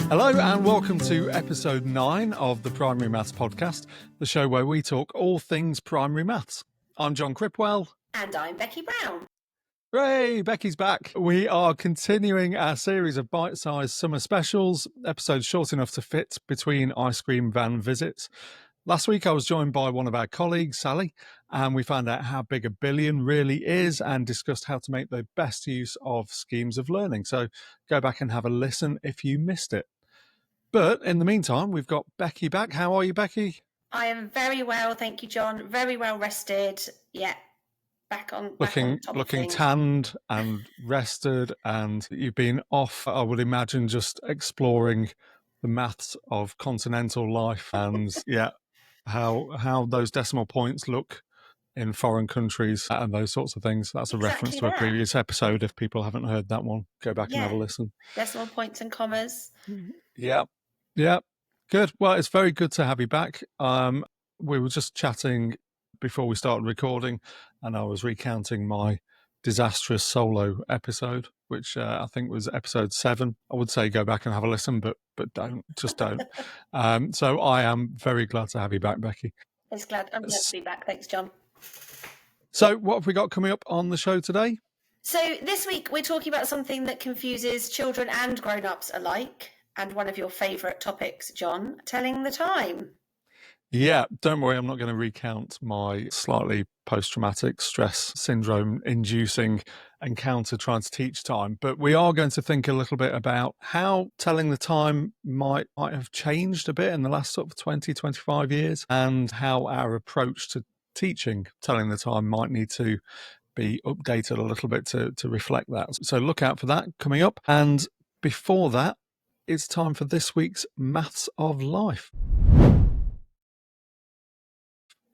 Hello and welcome to episode 9 of the Primary Maths Podcast, the show where we talk all things primary maths. I'm Jon Cripwell. And I'm Becky Brown. Hooray, Becky's back. We are continuing our series of bite-sized summer specials, episodes short enough to fit between ice cream van visits. Last week I was joined by one of our colleagues, Sally, and we found out how big a billion really is and discussed how to make the best use of schemes of learning. So go back and have a listen if you missed it. But in the meantime, we've got Becky back. How are you, Becky? I am very well, thank you, Jon. Very well rested. Yeah, back on looking tanned and rested, and you've been off, I would imagine, just exploring the maths of continental life and how those decimal points look in foreign countries and those sorts of things. That's a reference to a previous episode. If people haven't heard that one, go back and have a listen. Decimal points and commas. Yeah, good. Well, it's very good to have you back. We were just chatting before we started recording, and I was recounting my disastrous solo episode, which I think was episode 7. I would say go back and have a listen, but don't. So I am very glad to have you back, Becky. I'm glad to be back. Thanks, Jon. So what have we got coming up on the show today? So this week we're talking about something that confuses children and grown-ups alike, and one of your favourite topics, Jon, telling the time. Yeah, don't worry, I'm not going to recount my slightly post-traumatic stress syndrome-inducing encounter trying to teach time, but we are going to think a little bit about how telling the time might have changed a bit in the last sort of 20, 25 years, and how our approach to teaching telling the time might need to be updated a little bit to reflect that. So look out for that coming up. And before that, it's time for this week's Maths of Life.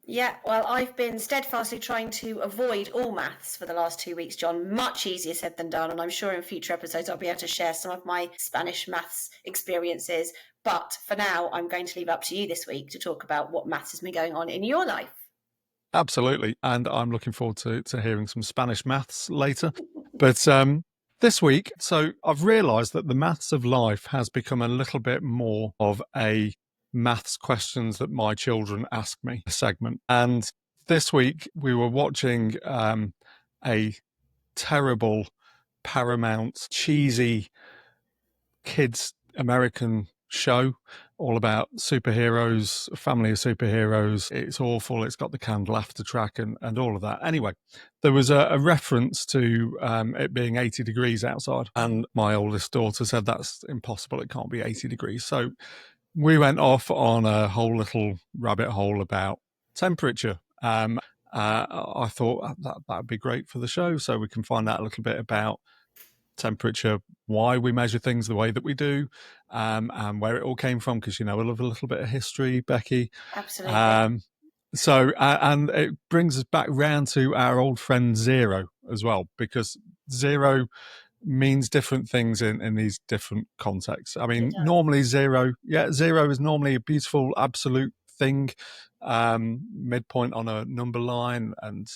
Yeah, well, I've been steadfastly trying to avoid all maths for the last 2 weeks, Jon. Much easier said than done, and I'm sure in future episodes I'll be able to share some of my Spanish maths experiences. But for now, I'm going to leave it up to you this week to talk about what maths has been going on in your life. Absolutely, and I'm looking forward to hearing some Spanish maths later. But this week, so I've realised that the Maths of Life has become a little bit more of a maths questions that my children ask me segment. And this week we were watching a terrible Paramount cheesy kids American show all about superheroes, a family of superheroes. It's awful. It's got the canned laughter track and all of that. Anyway, there was a reference to it being 80 degrees outside. And my oldest daughter said, that's impossible. It can't be 80 degrees. So we went off on a whole little rabbit hole about temperature. I thought that'd be great for the show, so we can find out a little bit about temperature, why we measure things the way that we do, and where it all came from, because I love a little bit of history, Becky. Absolutely. So and it brings us back round to our old friend zero as well, because zero means different things in these different contexts. I mean, normally zero is normally a beautiful absolute thing, midpoint on a number line, and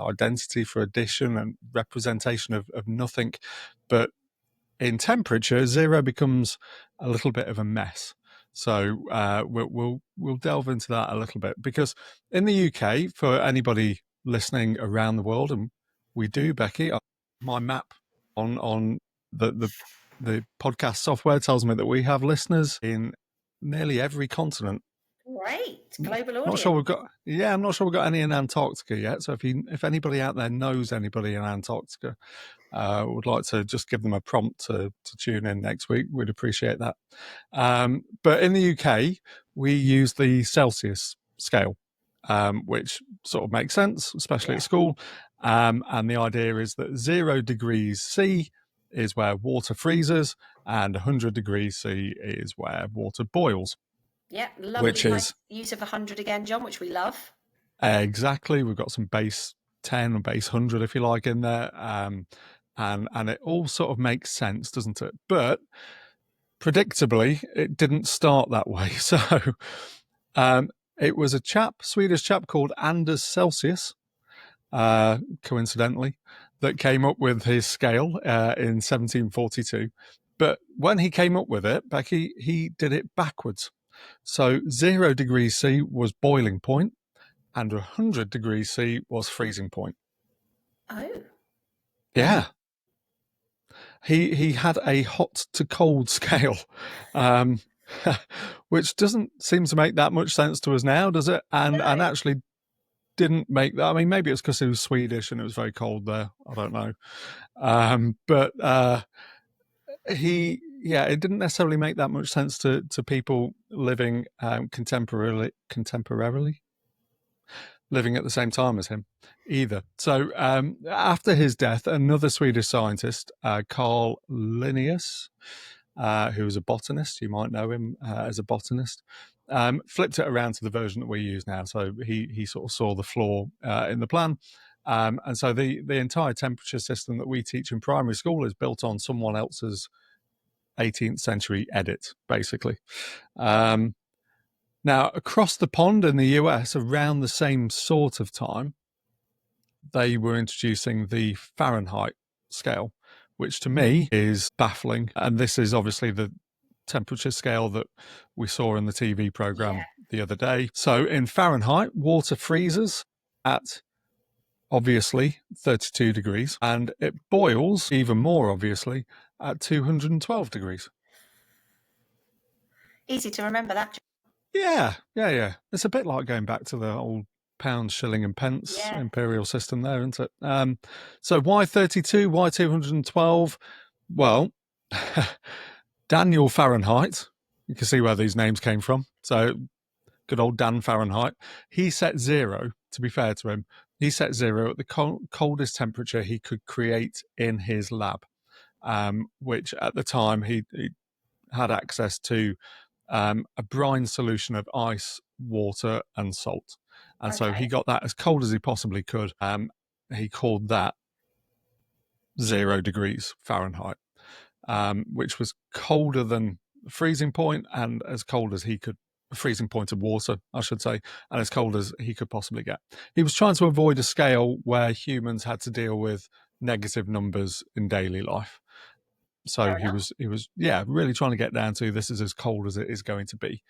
identity for addition and representation of nothing. But in temperature, zero becomes a little bit of a mess. So we'll delve into that a little bit, because in the UK, for anybody listening around the world, and we do, Becky, my map on the podcast software tells me that we have listeners in nearly every continent. Great, global audience. I'm not sure we've got any in Antarctica yet. So if anybody out there knows anybody in Antarctica, would like to just give them a prompt to tune in next week, we'd appreciate that. But in the UK, we use the Celsius scale, which sort of makes sense, especially at school. And the idea is that 0 degrees C is where water freezes, and 100 degrees C is where water boils. Yeah, lovely nice use of 100 again, Jon, which we love. Exactly. We've got some base 10 or base 100, if you like, in there. And it all sort of makes sense, doesn't it? But predictably, it didn't start that way. So it was a Swedish chap called Anders Celsius, coincidentally, that came up with his scale in 1742. But when he came up with it, Becky, he did it backwards. So 0 degrees C was boiling point and 100 degrees C was freezing point. Oh. Yeah. He had a hot to cold scale, which doesn't seem to make that much sense to us now, does it? And actually didn't make that. I mean, maybe it's because he was Swedish and it was very cold there. I don't know. But it didn't necessarily make that much sense to people living contemporarily living at the same time as him either. So after his death, another Swedish scientist, Carl Linnaeus, who was a botanist, you might know him as a botanist, flipped it around to the version that we use now. So he sort of saw the flaw in the plan. And so the entire temperature system that we teach in primary school is built on someone else's 18th century edit, basically. Now, across the pond in the US, around the same sort of time, they were introducing the Fahrenheit scale, which to me is baffling. And this is obviously the temperature scale that we saw in the TV program the other day. So in Fahrenheit, water freezes at obviously 32 degrees, and it boils even more obviously at 212 degrees. Easy to remember that. Yeah. It's a bit like going back to the old pound, shilling and pence imperial system there, isn't it? So why 32? Why 212? Well, Daniel Fahrenheit, you can see where these names came from. So good old Dan Fahrenheit. He set 0, to be fair to him, he set 0 at the coldest temperature he could create in his lab, which at the time he had access to a brine solution of ice, water, and salt. And so he got that as cold as he possibly could. He called that 0 degrees Fahrenheit, which was colder than freezing point and as cold as he could, freezing point of water, I should say, and as cold as he could possibly get. He was trying to avoid a scale where humans had to deal with negative numbers in daily life. So he was really trying to get down to this is as cold as it is going to be.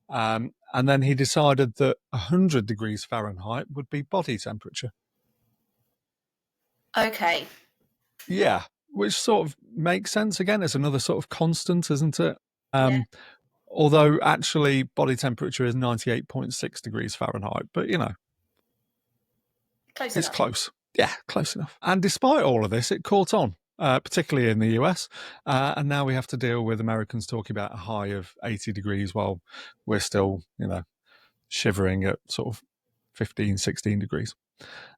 And then he decided that 100 degrees Fahrenheit would be body temperature. Okay. Yeah, which sort of makes sense. Again, it's another sort of constant, isn't it? Although actually body temperature is 98.6 degrees Fahrenheit. But, you know, Close it's enough. close. Yeah, close enough. And despite all of this, it caught on. Particularly in the US. And now we have to deal with Americans talking about a high of 80 degrees while we're still, you know, shivering at sort of 15, 16 degrees.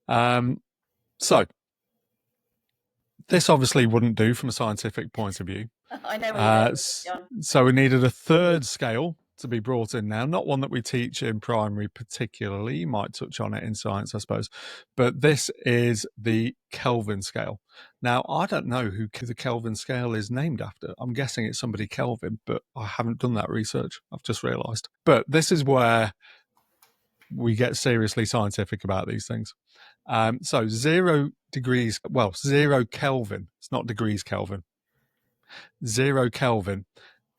So this obviously wouldn't do from a scientific point of view. I know where you're going, Jon. So we needed a third scale to be brought in now, not one that we teach in primary particularly. You might touch on it in science, I suppose. But this is the Kelvin scale. Now, I don't know who the Kelvin scale is named after. I'm guessing it's somebody Kelvin, but I haven't done that research. I've just realised. But this is where we get seriously scientific about these things. So 0 Kelvin. It's not degrees Kelvin. 0 Kelvin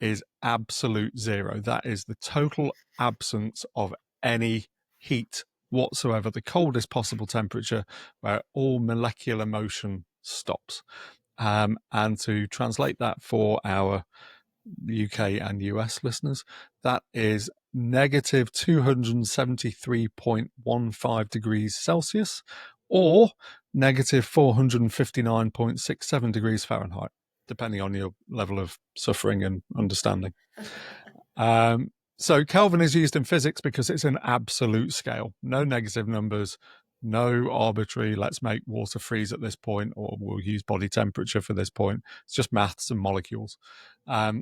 is absolute zero. That is the total absence of any heat whatsoever, the coldest possible temperature where all molecular motion stops. And to translate that for our UK and US listeners, that is negative 273.15 degrees Celsius or negative 459.67 degrees Fahrenheit, depending on your level of suffering and understanding. So Kelvin is used in physics because it's an absolute scale. No negative numbers, no arbitrary, let's make water freeze at this point, or we'll use body temperature for this point. It's just maths and molecules.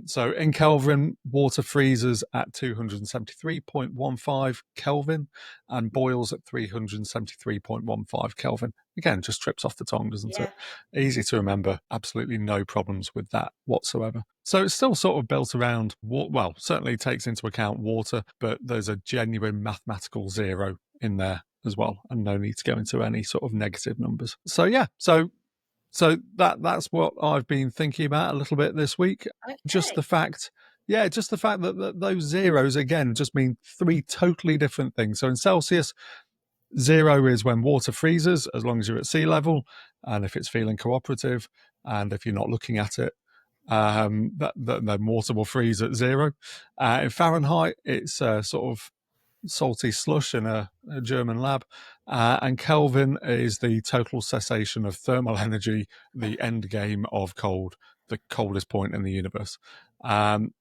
So in Kelvin, water freezes at 273.15 Kelvin and boils at 373.15 Kelvin. Again, just trips off the tongue, doesn't it? Easy to remember. Absolutely no problems with that whatsoever. So it's still sort of built around, well, certainly takes into account water, but there's a genuine mathematical zero in there as well, and no need to go into any sort of negative numbers. So yeah, so So that's what I've been thinking about a little bit this week. Just Okay. the fact, just the fact that those zeros again just mean three totally different things. So in Celsius, 0 is when water freezes, as long as you're at sea level, and if it's feeling cooperative, and if you're not looking at it, then water will freeze at 0. In Fahrenheit, it's sort of salty slush in a German lab. And Kelvin is the total cessation of thermal energy, the end game of cold, the coldest point in the universe. And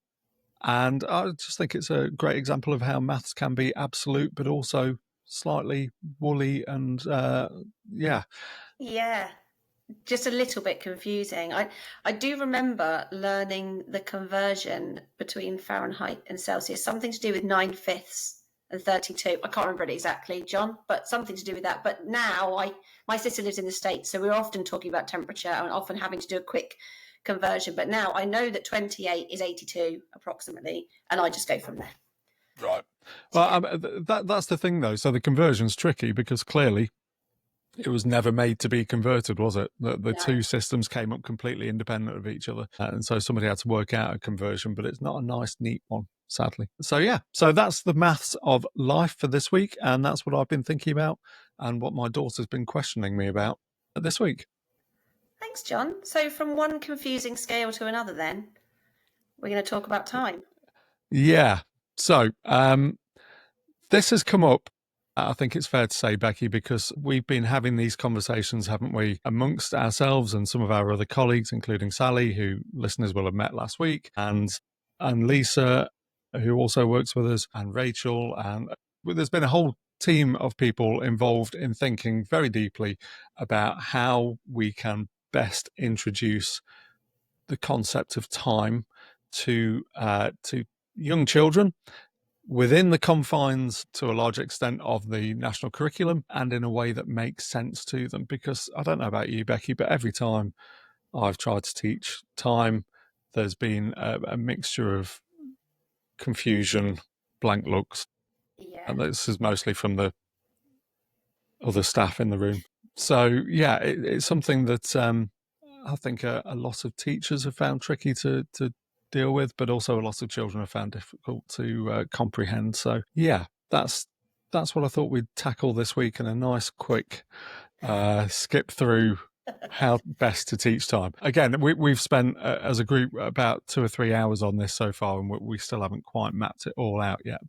I just think it's a great example of how maths can be absolute, but also slightly woolly and, yeah. Yeah. Just a little bit confusing. I do remember learning the conversion between Fahrenheit and Celsius, something to do with 9/5 and 32. I can't remember it exactly, John, but something to do with that. But now my sister lives in the States, so we're often talking about temperature and often having to do a quick conversion. But now I know that 28 is 82 approximately, and I just go from there. Right. Well, that's the thing, though. So the conversion's tricky because clearly it was never made to be converted, was it? The two systems came up completely independent of each other. And so somebody had to work out a conversion, but it's not a nice, neat one, sadly. So, yeah. So that's the maths of life for this week. And that's what I've been thinking about and what my daughter's been questioning me about this week. Thanks, John. So from one confusing scale to another then, we're going to talk about time. Yeah. So this has come up, I think it's fair to say, Becky, because we've been having these conversations, haven't we, amongst ourselves and some of our other colleagues, including Sally, who listeners will have met last week, and Lisa, who also works with us, and Rachel. And there's been a whole team of people involved in thinking very deeply about how we can best introduce the concept of time to young children within the confines, to a large extent, of the national curriculum and in a way that makes sense to them. Because I don't know about you, Becky, but every time I've tried to teach time, there's been a mixture of confusion, blank looks. Yeah. And this is mostly from the other staff in the room. So, yeah, it's something that I think a lot of teachers have found tricky to deal with, but also a lot of children have found difficult to comprehend. So, yeah, that's what I thought we'd tackle this week in a nice, quick skip through how best to teach time. Again, we've spent as a group about 2 or 3 hours on this so far, and we still haven't quite mapped it all out yet.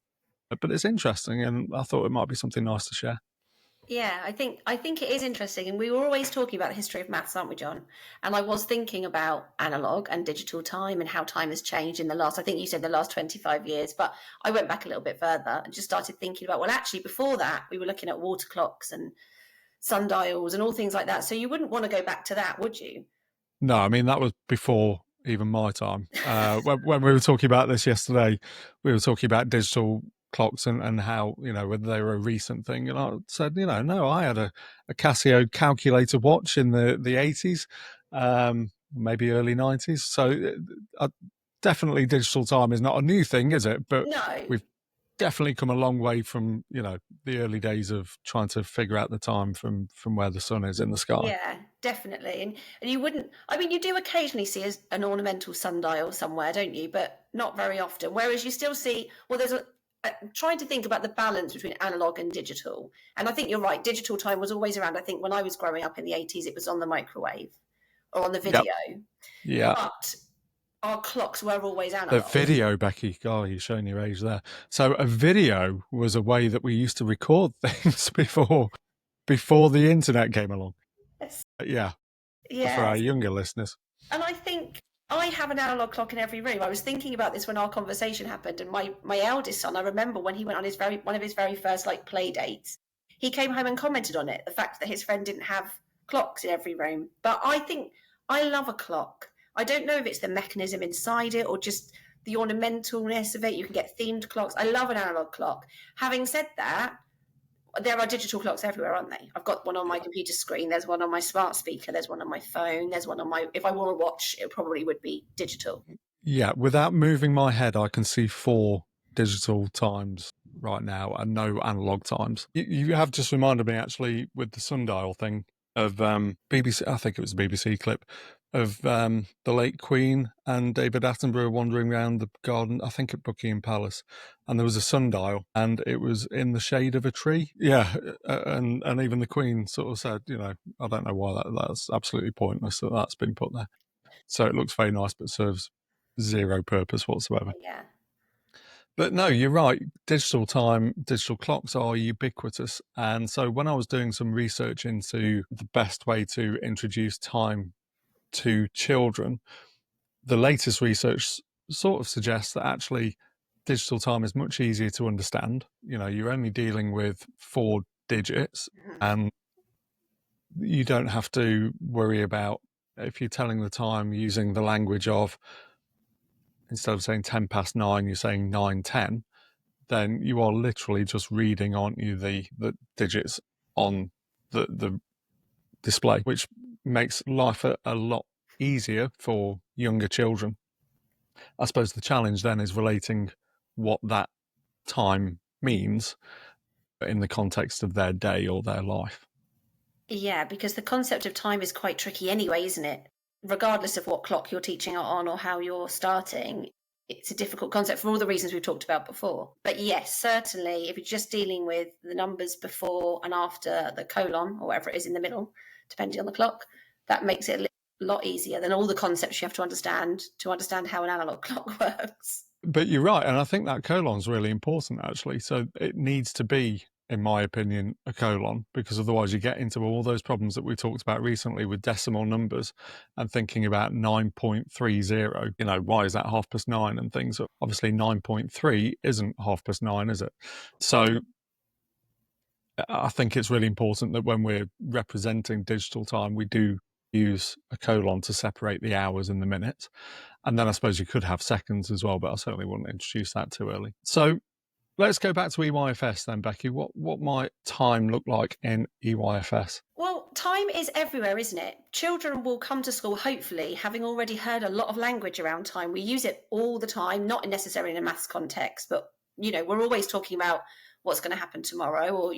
But it's interesting, and I thought it might be something nice to share. Yeah, I think it is interesting, and we were always talking about the history of maths, aren't we, John? And I was thinking about analog and digital time and how time has changed in the last, I think you said the last 25 years, but I went back a little bit further and just started thinking about, well, actually, before that, we were looking at water clocks and sundials and all things like that. So you wouldn't want to go back to that, would you? No, I mean, that was before even my time. When we were talking about this yesterday, we were talking about digital clocks and how, whether they were a recent thing. And I said, no, I had a Casio calculator watch in the 80s, maybe early 90s. So definitely digital time is not a new thing, is it? But No. we've definitely come a long way from, the early days of trying to figure out the time from where the sun is in the sky. Yeah, definitely. And you wouldn't, I mean, you do occasionally see an ornamental sundial somewhere, don't you? But not very often. Whereas you still see, well, trying to think about the balance between analog and digital. And I think you're right. Digital time was always around. I think when I was growing up in the 80s, it was on the microwave or on the video. Yep. Yeah. But our clocks were always analog. The video, Becky. God, you're showing your age there. So a video was a way that we used to record things before the internet came along. Yes. Yeah. Yeah. For our younger listeners. And I think I have an analog clock in every room. I was thinking about this when our conversation happened, and my eldest son, I remember when he went on one of his very first play dates, he came home and commented on it, the fact that his friend didn't have clocks in every room. But I think I love a clock. I don't know if it's the mechanism inside it or just the ornamentalness of it. You can get themed clocks. I love an analog clock. Having said that, there are digital clocks everywhere, aren't they? I've got one on my computer screen. There's one on my smart speaker. There's one on my phone. There's one on if I wore a watch, it probably would be digital. Yeah, without moving my head, I can see 4 digital times right now and no analog times. You have just reminded me, actually, with the sundial thing. of BBC, I think it was a BBC clip, of the late Queen and David Attenborough wandering around the garden, I think at Buckingham Palace, and there was a sundial, and it was in the shade of a tree. Yeah, and even the Queen sort of said, I don't know why that's absolutely pointless that that's been put there. So it looks very nice, but serves zero purpose whatsoever. Yeah. But no, you're right. Digital time, digital clocks are ubiquitous. And so when I was doing some research into the best way to introduce time to children, the latest research sort of suggests that actually digital time is much easier to understand. You're only dealing with 4 digits, and you don't have to worry about, if you're telling the time using the language of, instead of saying 10 past 9, you're saying 9:10, then you are literally just reading, aren't you, the digits on the display, which makes life a lot easier for younger children. I suppose the challenge then is relating what that time means in the context of their day or their life. Yeah, because the concept of time is quite tricky anyway, isn't it? Regardless of what clock you're teaching it on or how you're starting, it's a difficult concept for all the reasons we've talked about before. But yes, certainly, if you're just dealing with the numbers before and after the colon or whatever it is in the middle, depending on the clock, that makes it a lot easier than all the concepts you have to understand how an analog clock works. But you're right, and I think that colon's really important, actually. So it needs to be, in my opinion, a colon, because otherwise you get into all those problems that we talked about recently with decimal numbers and thinking about 9.30. Why is that 9:30 and things? Obviously 9.3 isn't 9:30, is it? So I think it's really important that when we're representing digital time, we do use a colon to separate the hours and the minutes. And then I suppose you could have seconds as well, but I certainly wouldn't introduce that too early. So let's go back to EYFS then, Becky. What might time look like in EYFS? Well, time is everywhere, isn't it? Children will come to school, hopefully, having already heard a lot of language around time. We use it all the time, not necessarily in a maths context, but, we're always talking about what's going to happen tomorrow, or,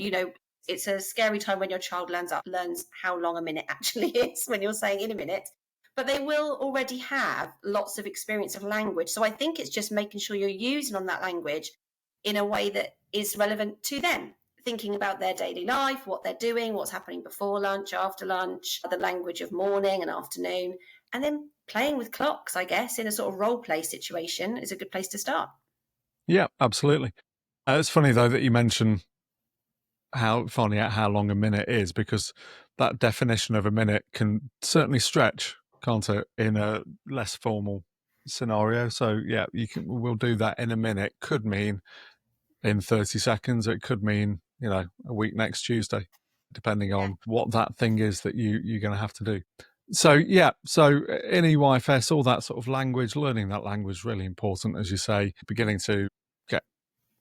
it's a scary time when your child learns how long a minute actually is when you're saying in a minute. But they will already have lots of experience of language. So I think it's just making sure you're using on that language in a way that is relevant to them, thinking about their daily life, what they're doing, what's happening before lunch, after lunch, the language of morning and afternoon, and then playing with clocks, I guess, in a sort of role play situation is a good place to start. Yeah, absolutely. It's funny, though, that you mention finding out how long a minute is, because that definition of a minute can certainly stretch, can't it, in a less formal scenario. So yeah, we'll do that in a minute. Could mean in 30 seconds. It could mean, a week next Tuesday, depending on what that thing is that you're going to have to do. So yeah, so in EYFS, all that sort of language, learning that language is really important, as you say, beginning to get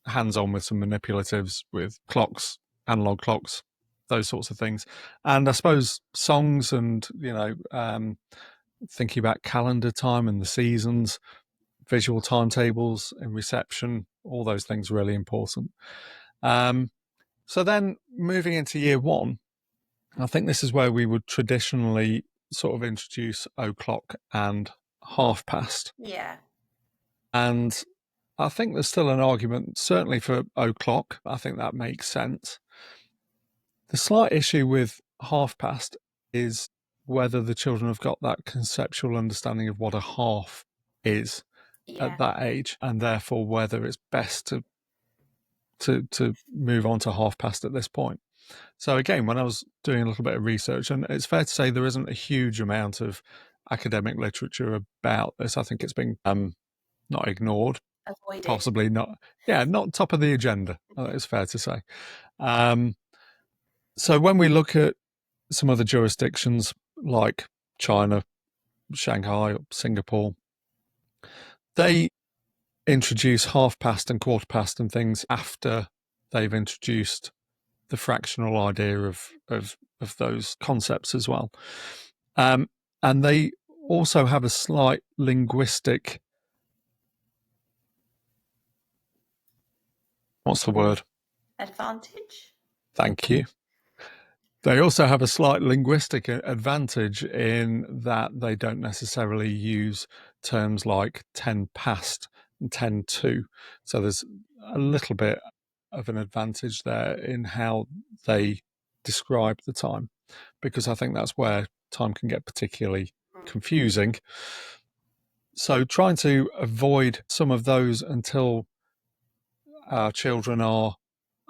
hands-on with some manipulatives with clocks, analog clocks, those sorts of things. And I suppose songs and, thinking about calendar time and the seasons, visual timetables and reception, all those things are really important. So then moving into year 1, I think this is where we would traditionally sort of introduce o'clock and half past. Yeah. And I think there's still an argument, certainly for o'clock. I think that makes sense. The slight issue with half past is whether the children have got that conceptual understanding of what a half is at that age, and therefore whether it's best to move on to half past at this point. So again, when I was doing a little bit of research, and it's fair to say there isn't a huge amount of academic literature about this. I think it's been not ignored, Avoided. possibly not. Yeah, not top of the agenda. It's fair to say. So when we look at some other jurisdictions like China, Shanghai, Singapore, they introduce half past and quarter past and things after they've introduced the fractional idea of those concepts as well. And they also have a slight linguistic, what's the word? Advantage? Thank you. They also have a slight linguistic advantage in that they don't necessarily use terms like 10 past and 10 to. So there's a little bit of an advantage there in how they describe the time, because I think that's where time can get particularly confusing. So trying to avoid some of those until our children are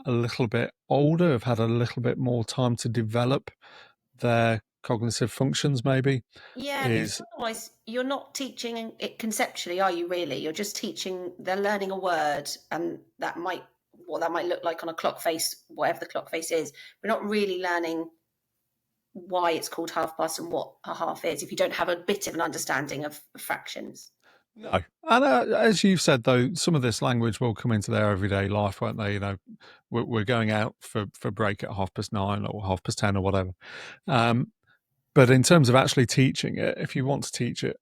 a little bit older, have had a little bit more time to develop their cognitive functions, maybe. Yeah, because otherwise you're not teaching it conceptually, are you really? You're just teaching, they're learning a word, and that might, what that might look like on a clock face, whatever the clock face is. We're not really learning why it's called half past and what a half is if you don't have a bit of an understanding of fractions. No. And as you've said, though, some of this language will come into their everyday life, won't they? You know, we're going out for break at 9:30 or 10:30 or whatever. But in terms of actually teaching it, if you want to teach it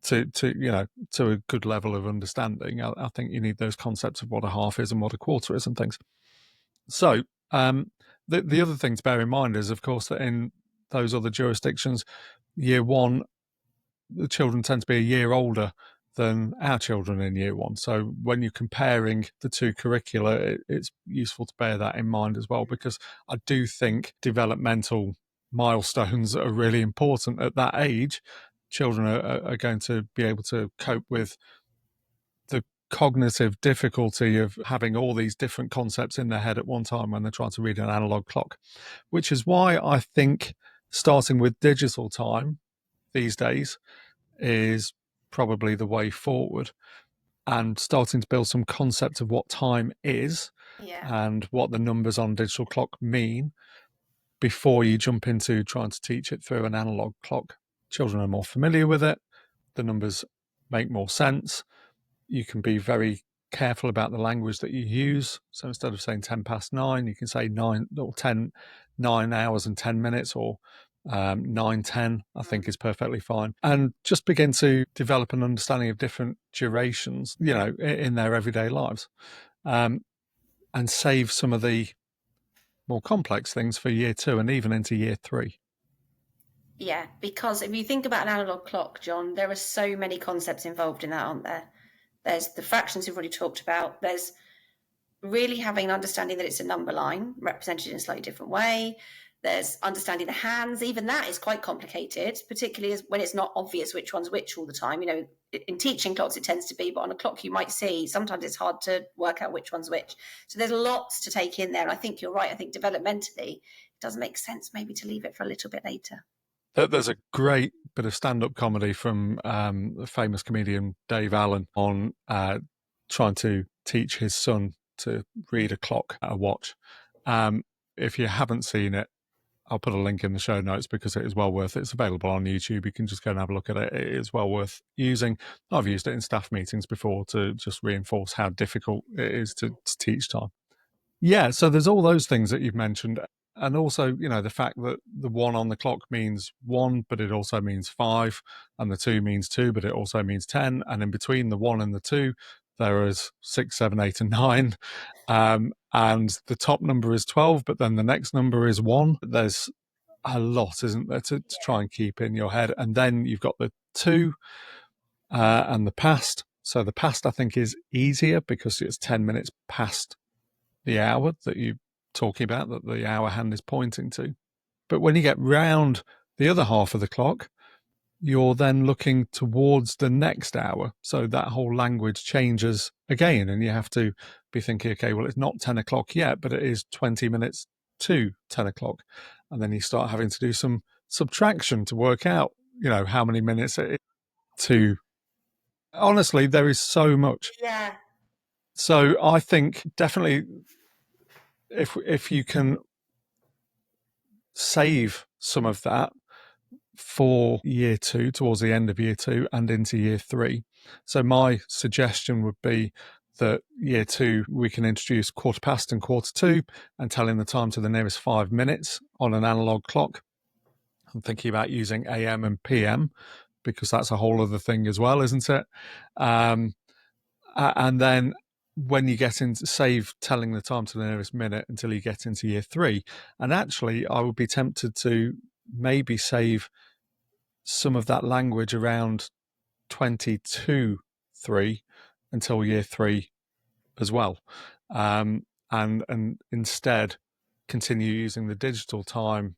to a good level of understanding, I think you need those concepts of what a half is and what a quarter is and things. So the other thing to bear in mind is, of course, that in those other jurisdictions, year one, the children tend to be a year older than our children in year one. So when you're comparing the two curricula, it's useful to bear that in mind as well, because I do think developmental milestones are really important at that age. Children are going to be able to cope with the cognitive difficulty of having all these different concepts in their head at one time when they're trying to read an analog clock, which is why I think starting with digital time these days is probably the way forward, and starting to build some concept of what time is and what the numbers on digital clock mean before you jump into trying to teach it through an analog clock. Children are more familiar with it. The numbers make more sense. You can be very careful about the language that you use. So instead of saying 9:10, you can say 9 hours and 10 minutes, or 9:10, I think is perfectly fine. And just begin to develop an understanding of different durations, in their everyday lives, and save some of the more complex things for year two and even into year three. Yeah, because if you think about an analog clock, John, there are so many concepts involved in that, aren't there? There's the fractions we've already talked about. There's really having an understanding that it's a number line represented in a slightly different way. There's understanding the hands. Even that is quite complicated, particularly when it's not obvious which one's which all the time. In teaching clocks, it tends to be, but on a clock you might see, sometimes it's hard to work out which one's which. So there's lots to take in there. And I think you're right. I think developmentally, it does make sense maybe to leave it for a little bit later. There's a great bit of stand-up comedy from the famous comedian Dave Allen on trying to teach his son to read a clock, a watch. If you haven't seen it, I'll put a link in the show notes because it is well worth it. It's available on YouTube. You can just go and have a look at it. It is well worth using. I've used it in staff meetings before to just reinforce how difficult it is to teach time. Yeah, so there's all those things that you've mentioned. And also, the fact that the 1 on the clock means 1, but it also means 5, and the 2 means 2, but it also means 10. And in between the 1 and the 2, there is 6, 7, 8, and 9. And the top number is 12, but then the next number is 1. There's a lot, isn't there, to try and keep in your head. And then you've got the 2 and the past. So the past, I think, is easier because it's 10 minutes past the hour that you're talking about, that the hour hand is pointing to. But when you get round the other half of the clock, you're then looking towards the next hour. So that whole language changes again, and you have to be thinking, okay, well, it's not 10 o'clock yet, but it is 20 minutes to 10 o'clock. And then you start having to do some subtraction to work out, how many minutes it is to. Honestly, there is so much. Yeah. So I think definitely if you can save some of that for year two, towards the end of year two and into year three. So my suggestion would be that year two, we can introduce 1/4 and 1/4 and telling the time to the nearest 5 minutes on an analog clock. I'm thinking about using AM and PM because that's a whole other thing as well, isn't it? And then when you get into save telling the time to the nearest minute until you get into year 3. And actually, I would be tempted to maybe save some of that language around 22-3 until year 3 as well. And instead continue using the digital time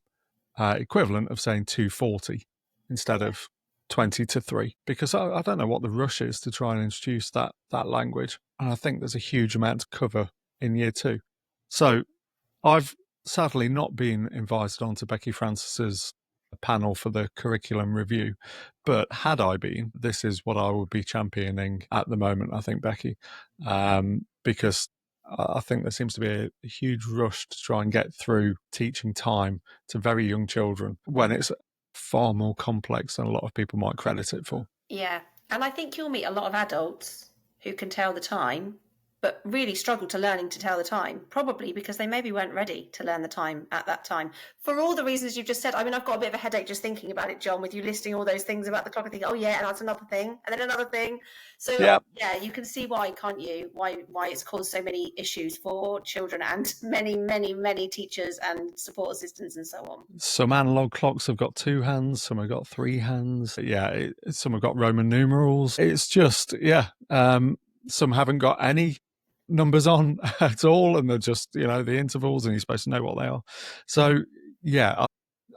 equivalent of saying 2:40 instead of 20-3, because I don't know what the rush is to try and introduce that language. And I think there's a huge amount to cover in year 2. So I've sadly not been invited onto Becky Francis's panel for the curriculum review, but had I been, this is what I would be championing at the moment, I think, Becky, because I think there seems to be a huge rush to try and get through teaching time to very young children when it's far more complex than a lot of people might credit it for. Yeah, and I think you'll meet a lot of adults who can tell the time, but really struggle to learning to tell the time, probably because they maybe weren't ready to learn the time at that time. For all the reasons you've just said, I mean, I've got a bit of a headache just thinking about it, John, with you listing all those things about the clock. I think, oh yeah, and that's another thing, and then another thing. So yeah, you can see why, can't you? Why it's caused so many issues for children and many, many, many teachers and support assistants and so on. Some analog clocks have got 2 hands, some have got 3 hands. Yeah, some have got Roman numerals. It's just, some haven't got any numbers on at all, and they're just, the intervals, and you're supposed to know what they are. So yeah,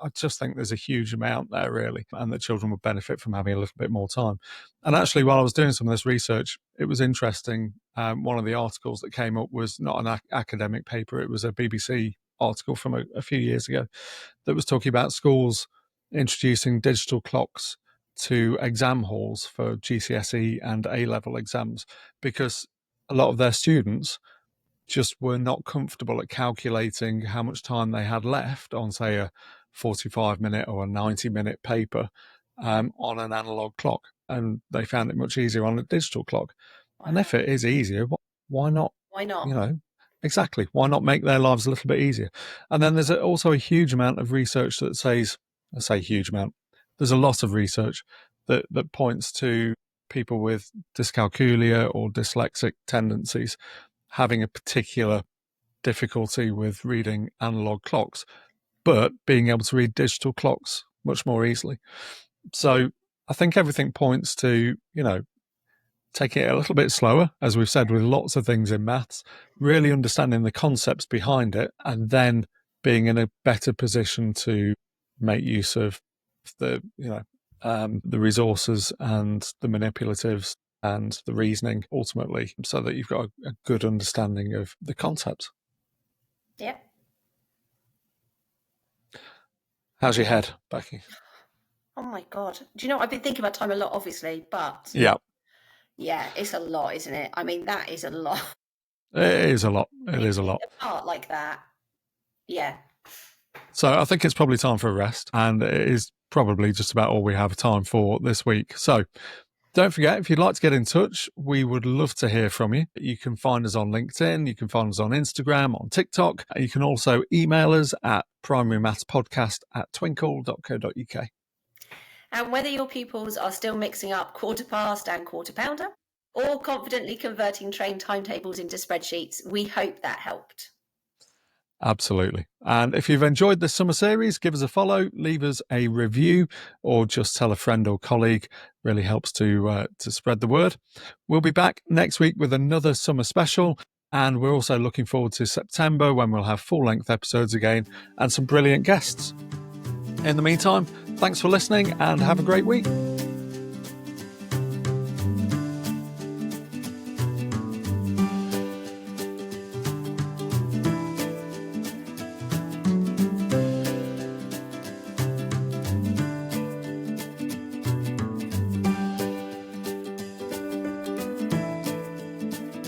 I just think there's a huge amount there, really, and that children would benefit from having a little bit more time. And actually, while I was doing some of this research, it was interesting. One of the articles that came up was not an academic paper, it was a BBC article from a few years ago that was talking about schools introducing digital clocks to exam halls for GCSE and A-level exams, because a lot of their students just were not comfortable at calculating how much time they had left on, say, a 45-minute or a 90-minute paper on an analog clock. And they found it much easier on a digital clock. Wow. And if it is easier, why not? Why not? Exactly. Why not make their lives a little bit easier? And then there's also a huge amount of research that says, I say huge amount, there's a lot of research that points to people with dyscalculia or dyslexic tendencies having a particular difficulty with reading analog clocks, but being able to read digital clocks much more easily. So I think everything points to, taking it a little bit slower, as we've said with lots of things in maths, really understanding the concepts behind it, and then being in a better position to make use of the resources and the manipulatives and the reasoning ultimately, so that you've got a good understanding of the concepts. Yep. How's your head, Becky? Oh my God. Do you know, I've been thinking about time a lot, obviously, but yeah, it's a lot, isn't it? I mean, that is a lot. It is a lot. It is a lot. A part like that. Yeah. So I think it's probably time for a rest, and it is probably just about all we have time for this week. So don't forget, if you'd like to get in touch, we would love to hear from you. You can find us on LinkedIn, you can find us on Instagram, on TikTok. You can also email us at primarymathspodcast@twinkle.co.uk. And whether your pupils are still mixing up quarter past and quarter pounder, or confidently converting train timetables into spreadsheets, we hope that helped. Absolutely. And if you've enjoyed this summer series, give us a follow, leave us a review, or just tell a friend or colleague. Really helps to spread the word. We'll be back next week with another summer special, and we're also looking forward to September, when we'll have full-length episodes again and some brilliant guests. In the meantime, thanks for listening and have a great week.